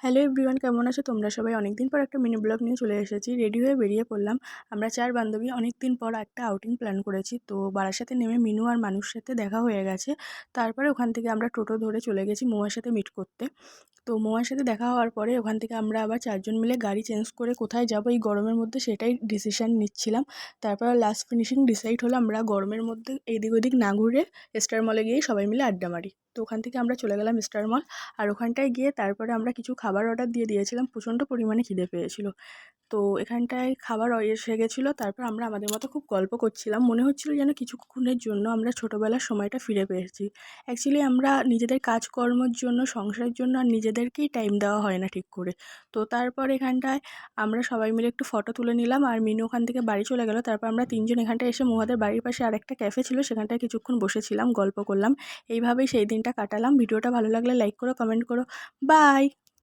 Hello everyone, কেমন আছো তোমরা সবাই? অনেকদিন পর একটা মিনি ব্লগ নিয়ে চলে এসেছি। রেডি হয়ে বেরিয়ে পড়লাম। আমরা 4 বান্ধবী অনেকদিন পর একটা আউটিং প্ল্যান করেছি। তো বারাসাতে নেমে মিনু আর মানুর সাথে দেখা হয়ে গেছে। তারপরে ওখান থেকে আমরা টোটো ধরে চলে গেছি মৌয়ার সাথে মিট করতে। তো মৌয়ার সাথে দেখা হওয়ার পরে ওখান থেকে আমরা আবার 4 জন মিলে গাড়ি চেঞ্জ করে কোথায় যাবো এই গরমের মধ্যে সেটাই ডিসিশন নিচ্ছিলাম। তারপর লাস্ট ফিনিশিং ডিসাইড হলো আমরা গরমের মধ্যে এদিক ওদিক না ঘুরে স্টার মলে গিয়েই সবাই মিলে আড্ডা মারি। তো ওখান থেকে আমরা চলে গেলাম স্টার মল। আর ওখানটায় গিয়ে তারপরে আমরা কিছু খাবার অর্ডার দিয়ে দিয়েছিলাম। প্রচণ্ড পরিমাণে খিদে পেয়েছিল। তো এখানটায় খাবার এসে গেছিলো। তারপর আমরা আমাদের মতো খুব গল্প করছিলাম। মনে হচ্ছিল যেন কিছুক্ষণের জন্য আমরা ছোটোবেলার সময়টা ফিরে পেয়েছি। অ্যাকচুয়ালি আমরা নিজেদের কাজকর্মের জন্য, সংসারের জন্য আর নিজেদেরকেই টাইম দেওয়া হয় না ঠিক করে। তো তারপর এখানটায় আমরা সবাই মিলে একটু ফটো তুলে নিলাম আর মিনু ওখান থেকে বাড়ি চলে গেল। তারপর আমরা 3 জন এখানটায় এসে মহুয়াদের বাড়ির পাশে আরেকটা ক্যাফে ছিল, সেখানটায় কিছুক্ষণ বসেছিলাম, গল্প করলাম। এইভাবেই সেই দিনটা কাটালাম। ভিডিওটা ভালো লাগলে লাইক করো, কমেন্ট করো। বাই।